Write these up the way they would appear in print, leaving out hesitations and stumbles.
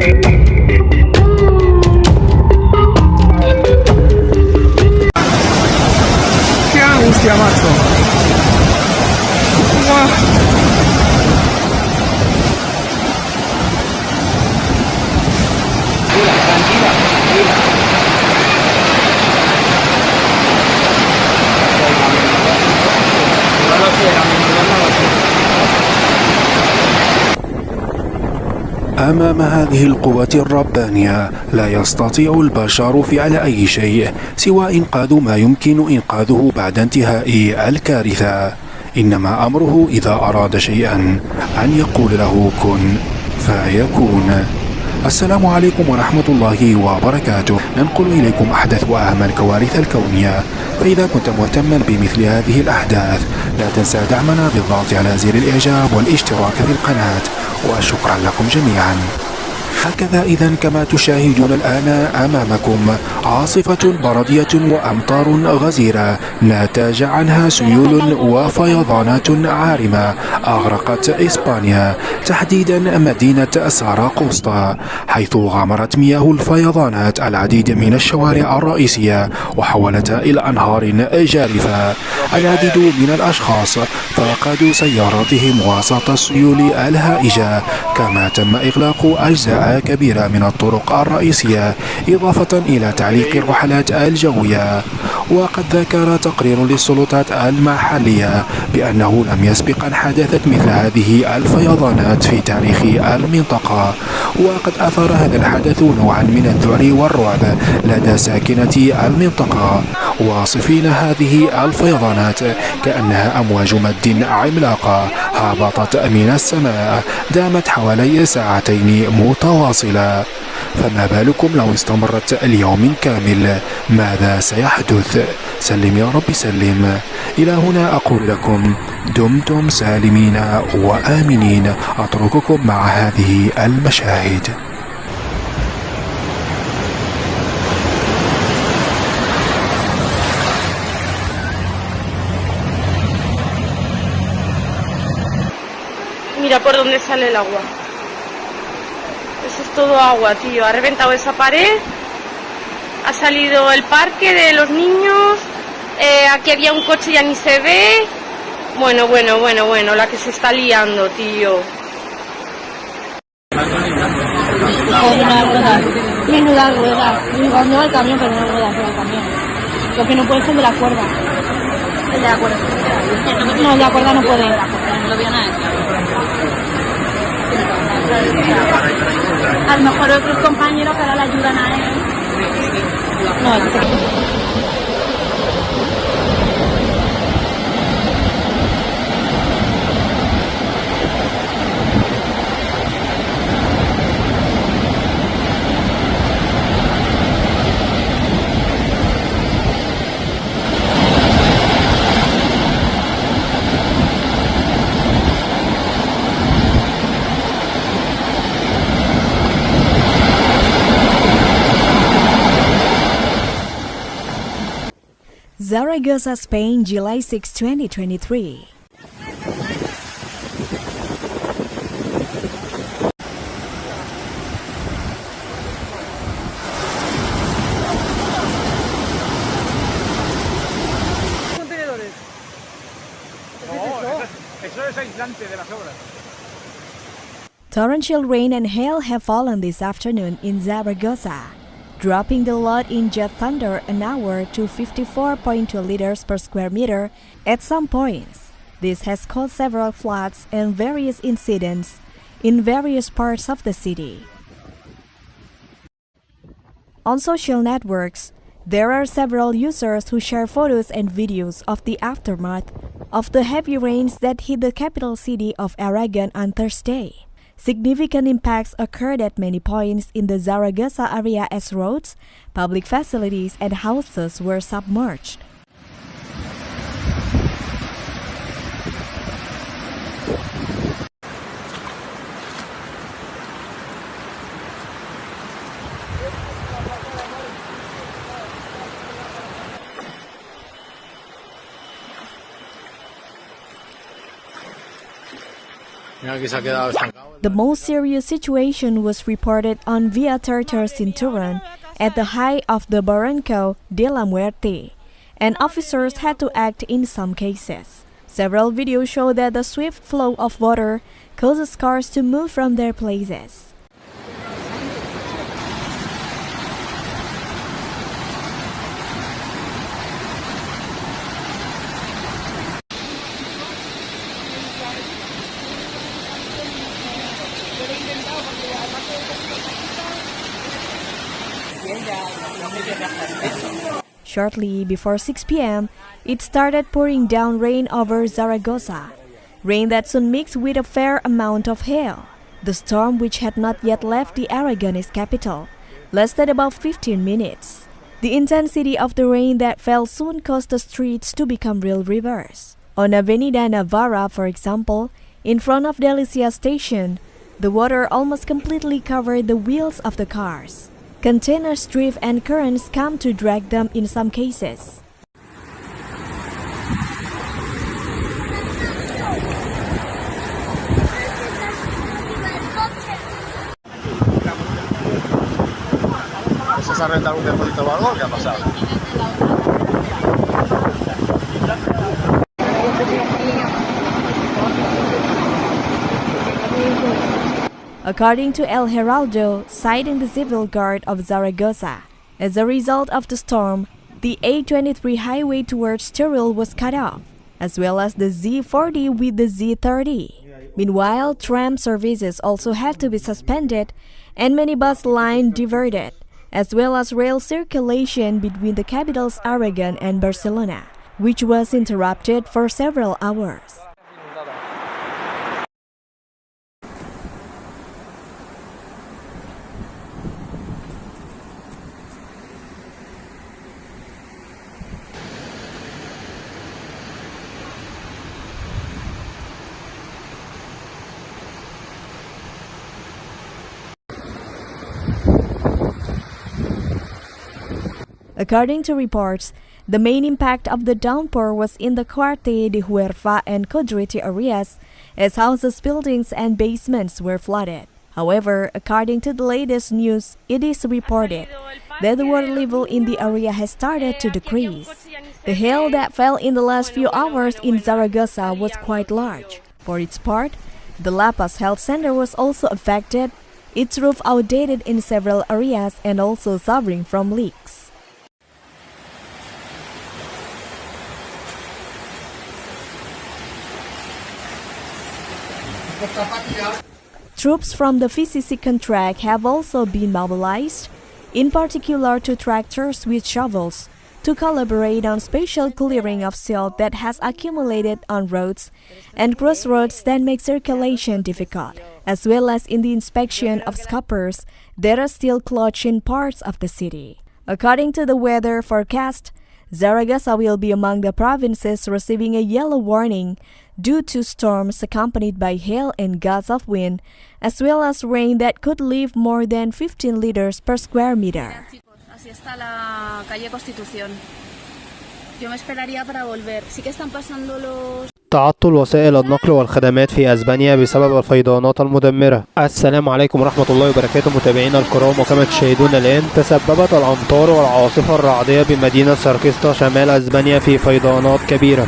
¡Qué angustia, macho! ¡Buah! Tranquila, tranquila. No lo sé, a mi nivel no lo sé. أمام هذه القوة الربانية لا يستطيع البشر فعل أي شيء سوى إنقاذ ما يمكن إنقاذه بعد انتهاء الكارثة. إنما أمره إذا أراد شيئا أن يقول له كن فيكون. السلام عليكم ورحمة الله وبركاته. ننقل إليكم أحدث وأهم الكوارث الكونية، فإذا كنت مهتما بمثل هذه الأحداث لا تنسى دعمنا بالضغط على زر الإعجاب والاشتراك في القناة، وشكرا لكم جميعا. هكذا إذن كما تشاهدون الآن أمامكم عاصفة بردية وأمطار غزيرة نتاج عنها سيول وفيضانات عارمة أغرقت إسبانيا، تحديدا مدينة سرقسطة، حيث غمرت مياه الفيضانات العديد من الشوارع الرئيسية وحولتها إلى أنهار جارفة. العديد من الأشخاص فقدوا سياراتهم وسط السيول الهائجة، كما تم إغلاق أجزاء كبيرة من الطرق الرئيسية إضافة إلى تعليق الرحلات الجوية. وقد ذكر تقرير للسلطات المحلية بأنه لم يسبق أن حدثت مثل هذه الفيضانات في تاريخ المنطقة، وقد أثار هذا الحدث نوعا من الذعر والرعب لدى ساكنة المنطقة، واصفين هذه الفيضانات كأنها أمواج مد عملاقة هبطت من السماء دامت حوالي ساعتين متواصلة. فما بالكم لو استمرت اليوم كامل؟ ماذا سيحدث؟ سلم يا رب سلم. إلى هنا أقول لكم دمتم سالمين وآمنين. أترككم مع هذه المشاهد. Mira por dónde sale el agua. Eso es todo agua, tío. Ha reventado esa pared. Ha salido el parque de los niños. Aquí había un coche, ya ni se ve. Bueno, la que se está liando, tío. Tiene una rueda. No el camión, pero no rueda, el camión. Lo que no puede ser de la cuerda. El de la cuerda. No, el de la cuerda no puede. No vio nada. A lo mejor otros compañeros que ahora le ayudan a él. No, Zaragoza, Spain, July 6, 2023. Contenedores. Eso es aislante de las obras. Torrential rain and hail have fallen this afternoon in Zaragoza, dropping the load in jet thunder an hour to 54.2 liters per square meter at some points. This has caused several floods and various incidents in various parts of the city. On social networks, there are several users who share photos and videos of the aftermath of the heavy rains that hit the capital city of Aragon on Thursday. Significant impacts occurred at many points in the Zaragoza area as roads, public facilities, and houses were submerged. Mira que se ha quedado estancado. The most serious situation was reported on Via Tercer Cinturón at the height of the Barranco de la Muerte, and officers had to act in some cases. Several videos show that the swift flow of water causes cars to move from their places. Shortly before 6 p.m., it started pouring down rain over Zaragoza, rain that soon mixed with a fair amount of hail. The storm, which had not yet left the Aragonese capital, lasted about 15 minutes. The intensity of the rain that fell soon caused the streets to become real rivers. On Avenida Navarra, for example, in front of Delicia station, the water almost completely covered the wheels of the cars. Containers drift and currents come to drag them in some cases. ¿Se ha rentado un depósito o algo? ¿Qué ha pasado? According to El Heraldo, citing the civil guard of Zaragoza, as a result of the storm, the A23 highway towards Teruel was cut off, as well as the Z40 with the Z30. Meanwhile, tram services also had to be suspended and many bus lines diverted, as well as rail circulation between the capitals Aragon and Barcelona, which was interrupted for several hours. According to reports, the main impact of the downpour was in the Cuarte de Huerva and Codrete areas, as houses, buildings, and basements were flooded. However, according to the latest news, it is reported that the water level in the area has started to decrease. The hail that fell in the last few hours in Zaragoza was quite large. For its part, the La Paz Health Center was also affected, its roof outdated in several areas and also suffering from leaks. Troops from the PCC contract have also been mobilized, in particular to tractors with shovels, to collaborate on special clearing of silt that has accumulated on roads and crossroads that make circulation difficult, as well as in the inspection of scoopers that are still clogged in parts of the city. According to the weather forecast, Zaragoza will be among the provinces receiving a yellow warning due to storms accompanied by hail and gusts of wind, as well as rain that could leave more than 15 liters per square meter. Así está la calle Constitución. Yo me esperaría para volver. Sí que están pasando los تعطل وسائل النقل والخدمات في إسبانيا بسبب الفيضانات المدمرة. السلام عليكم ورحمة الله وبركاته متابعينا الكرام، وكما تشاهدون الآن تسببت الأمطار والعواصف الرعدية بمدينة سرقسطة شمال إسبانيا في فيضانات كبيرة،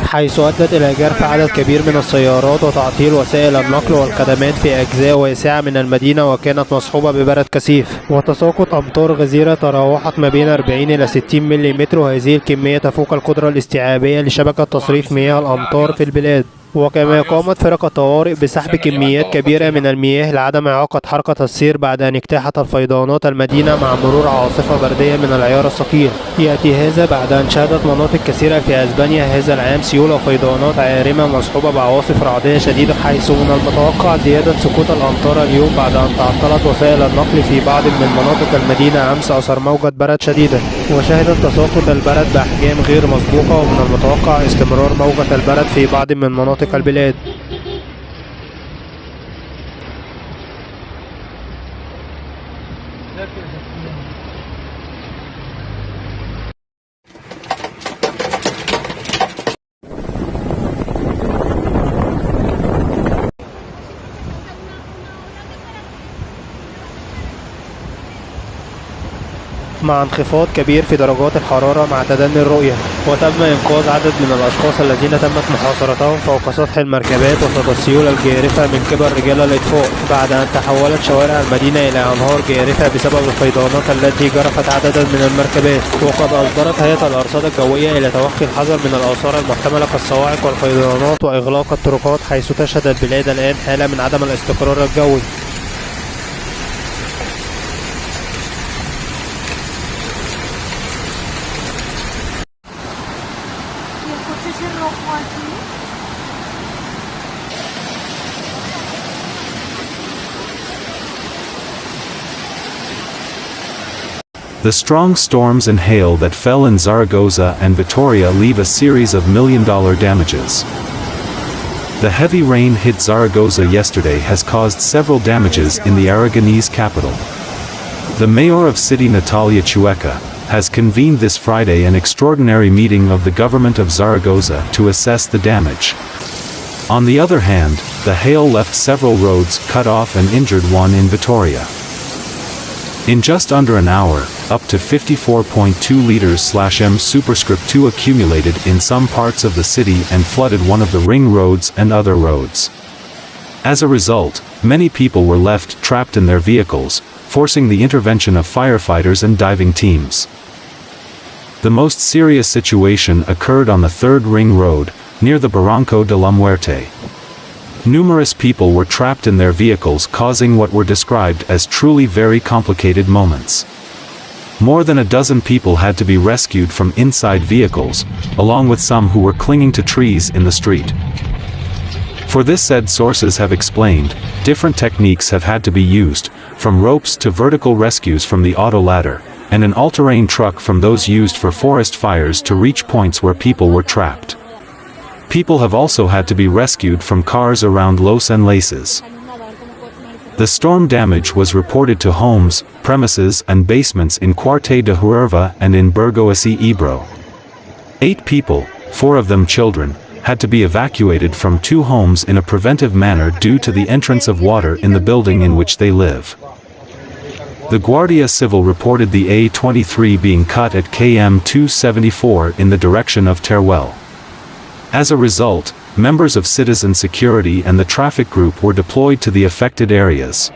حيث أدت إلى جرف عدد كبير من السيارات وتعطيل وسائل النقل والخدمات في أجزاء واسعة من المدينة، وكانت مصحوبة ببرد كثيف وتساقط أمطار غزيرة تراوحت ما بين 40 إلى 60 ملم، وهذه الكمية تفوق القدرة الاستيعابية لشبكة تصريف مياه الأمطار في البلاد. وكما قامت فرق الطوارئ بسحب كميات كبيرة من المياه لعدم إعاقة حركة السير بعد أن اجتاحت الفيضانات المدينة مع مرور عاصفة بردية من العيار الثقيل. يأتي هذا بعد أن شهدت مناطق كثيرة في أسبانيا هذا العام سيول وفيضانات عارمة مصحوبة بعواصف رعدية شديدة، حيث من المتوقع زيادة سقوط الأمطار اليوم بعد أن تعطلت وسائل النقل في بعض من مناطق المدينة أمس أثر موجة برد شديدة، وشهدت تساقط البرد بأحجام غير مسبوقة، ومن المتوقع استمرار موجة البرد في بعض من مناطق البلاد. مع انخفاض كبير في درجات الحرارة مع تدني الرؤية. وتم إنقاذ عدد من الأشخاص الذين تمت محاصرتهم فوق سطح المركبات وسط السيول الجارفة من قبل رجال الإطفاء، بعد أن تحولت شوارع المدينة إلى أنهار جارفة بسبب الفيضانات التي جرفت عددا من المركبات. وقد أصدرت هيئة الأرصاد الجوية إلى توخي الحذر من الآثار المحتملة كالصواعق والفيضانات وإغلاق الطرقات، حيث تشهد البلاد الآن حالة من عدم الاستقرار الجوي. The strong storms and hail that fell in Zaragoza and Vitoria leave a series of million-dollar damages. The heavy rain hit Zaragoza yesterday has caused several damages in the Aragonese capital. The mayor of city Natalia Chueca has convened this Friday an extraordinary meeting of the government of Zaragoza to assess the damage. On the other hand, the hail left several roads cut off and injured one in Vitoria. In just under an hour, up to 54.2 liters/m superscript 2 accumulated in some parts of the city and flooded one of the ring roads and other roads. As a result, many people were left trapped in their vehicles, forcing the intervention of firefighters and diving teams. The most serious situation occurred on the 3rd Ring Road, near the Barranco de la Muerte. Numerous people were trapped in their vehicles, causing what were described as truly very complicated moments. More than a dozen people had to be rescued from inside vehicles, along with some who were clinging to trees in the street. For this, said sources have explained, different techniques have had to be used, from ropes to vertical rescues from the auto ladder, and an all-terrain truck from those used for forest fires to reach points where people were trapped. People have also had to be rescued from cars around Los Enlaces. The storm damage was reported to homes, premises and basements in Cuarte de Huerva and in Burgos y Ebro. 8 people, 4 of them children, had to be evacuated from 2 homes in a preventive manner due to the entrance of water in the building in which they live. The Guardia Civil reported the A23 being cut at km 274 in the direction of Teruel. As a result, members of citizen security and the traffic group were deployed to the affected areas.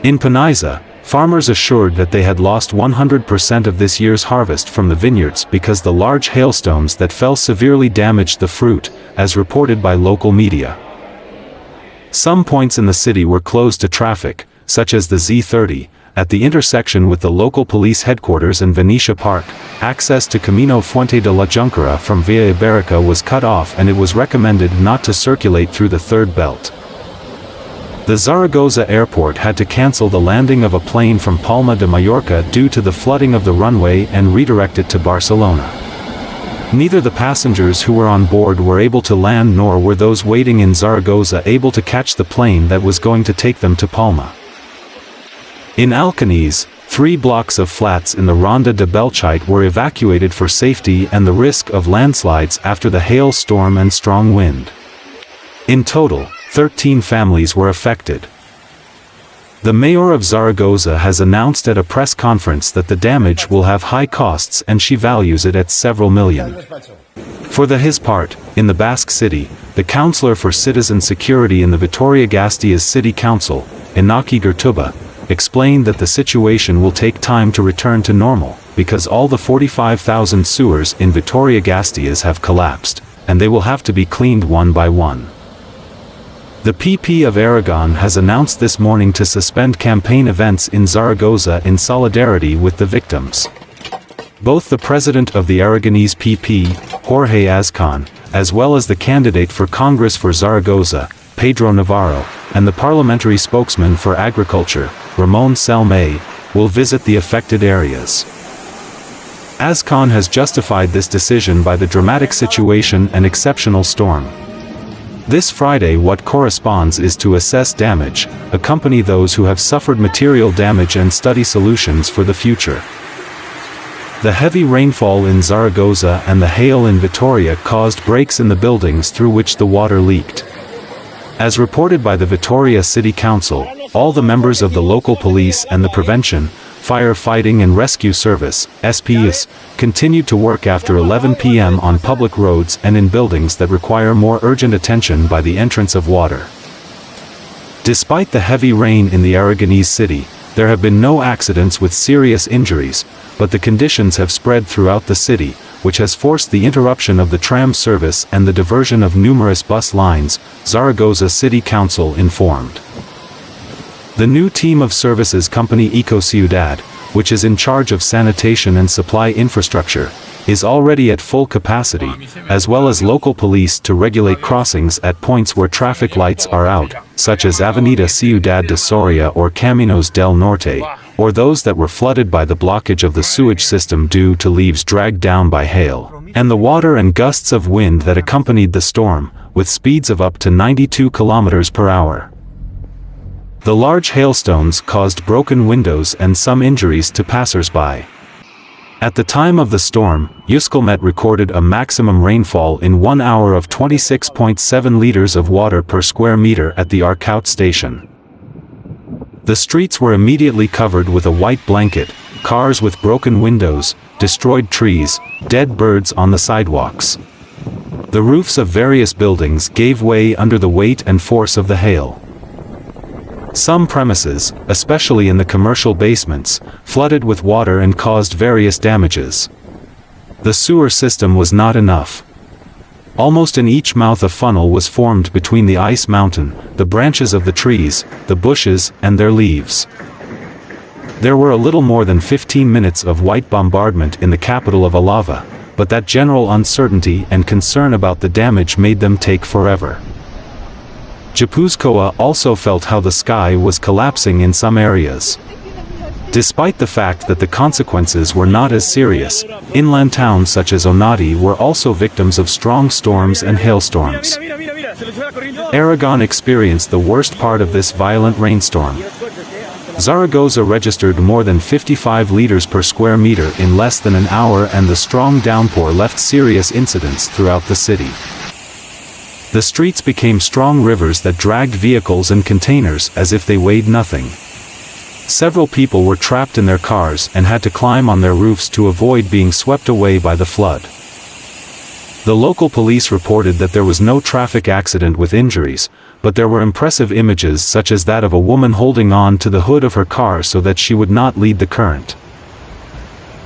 In Paniza, farmers assured that they had lost 100% of this year's harvest from the vineyards because the large hailstones that fell severely damaged the fruit, as reported by local media. Some points in the city were closed to traffic, such as the Z30, at the intersection with the local police headquarters and Venetia Park. Access to Camino Fuente de la Junquera from Via Iberica was cut off and it was recommended not to circulate through the third belt. The Zaragoza airport had to cancel the landing of a plane from Palma de Mallorca due to the flooding of the runway and redirect it to Barcelona. Neither the passengers who were on board were able to land nor were those waiting in Zaragoza able to catch the plane that was going to take them to Palma. In Alcañiz, 3 blocks of flats in the Ronda de Belchite were evacuated for safety and the risk of landslides after the hail storm and strong wind. In total, 13 families were affected. The mayor of Zaragoza has announced at a press conference that the damage will have high costs and she values it at several million. For his part, in the Basque City, the councillor for citizen security in the Vitoria-Gasteiz City Council, Inaki Gertuba, explained that the situation will take time to return to normal, because all the 45,000 sewers in Vitoria-Gasteiz have collapsed, and they will have to be cleaned one by one. The PP of Aragon has announced this morning to suspend campaign events in Zaragoza in solidarity with the victims. Both the president of the Aragonese PP, Jorge Azcon, as well as the candidate for Congress for Zaragoza, Pedro Navarro, and the parliamentary spokesman for agriculture, Ramon Selmay, will visit the affected areas. Azcon has justified this decision by the dramatic situation and exceptional storm. This Friday what corresponds is to assess damage, accompany those who have suffered material damage and study solutions for the future. The heavy rainfall in Zaragoza and the hail in Vitoria caused breaks in the buildings through which the water leaked. As reported by the Vitoria City Council, all the members of the local police and the prevention, Fire Fighting and Rescue Service, SPS, continued to work after 11 p.m. on public roads and in buildings that require more urgent attention by the entrance of water. Despite the heavy rain in the Aragonese city, there have been no accidents with serious injuries, but the conditions have spread throughout the city, which has forced the interruption of the tram service and the diversion of numerous bus lines, Zaragoza City Council informed. The new team of services company Ecociudad, which is in charge of sanitation and supply infrastructure, is already at full capacity, as well as local police to regulate crossings at points where traffic lights are out, such as Avenida Ciudad de Soria or Caminos del Norte, or those that were flooded by the blockage of the sewage system due to leaves dragged down by hail, and the water and gusts of wind that accompanied the storm, with speeds of up to 92 kilometers per hour. The large hailstones caused broken windows and some injuries to passers-by. At the time of the storm, Euskalmet recorded a maximum rainfall in 1 hour of 26.7 liters of water per square meter at the Arcaut station. The streets were immediately covered with a white blanket, cars with broken windows, destroyed trees, dead birds on the sidewalks. The roofs of various buildings gave way under the weight and force of the hail. Some premises, especially in the commercial basements, flooded with water and caused various damages. The sewer system was not enough. Almost in each mouth a funnel was formed between the ice mountain, the branches of the trees, the bushes, and their leaves. There were a little more than 15 minutes of white bombardment in the capital of Alava, but that general uncertainty and concern about the damage made them take forever. Gipuzkoa also felt how the sky was collapsing in some areas. Despite the fact that the consequences were not as serious, inland towns such as Onati were also victims of strong storms and hailstorms. Aragon experienced the worst part of this violent rainstorm. Zaragoza registered more than 55 liters per square meter in less than an hour, and the strong downpour left serious incidents throughout the city. The streets became strong rivers that dragged vehicles and containers as if they weighed nothing. Several people were trapped in their cars and had to climb on their roofs to avoid being swept away by the flood. The local police reported that there was no traffic accident with injuries, but there were impressive images such as that of a woman holding on to the hood of her car so that she would not lead the current.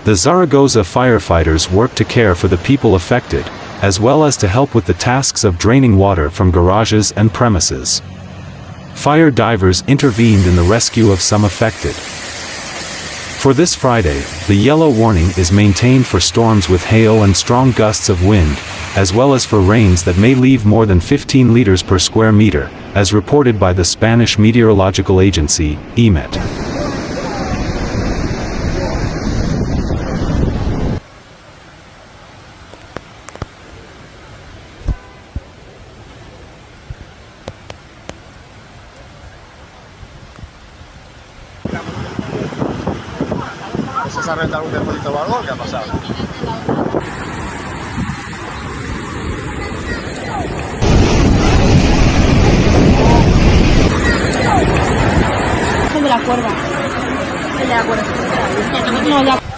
The Zaragoza firefighters worked to care for the people affected, as well as to help with the tasks of draining water from garages and premises. Fire divers intervened in the rescue of some affected. For this Friday, the yellow warning is maintained for storms with hail and strong gusts of wind, as well as for rains that may leave more than 15 liters per square meter, as reported by the Spanish meteorological agency, EMET. ¿Se ha rentado algún depósito o algo? ¿Qué ha pasado? El de la cuerda. El de la cuerda. No, ya.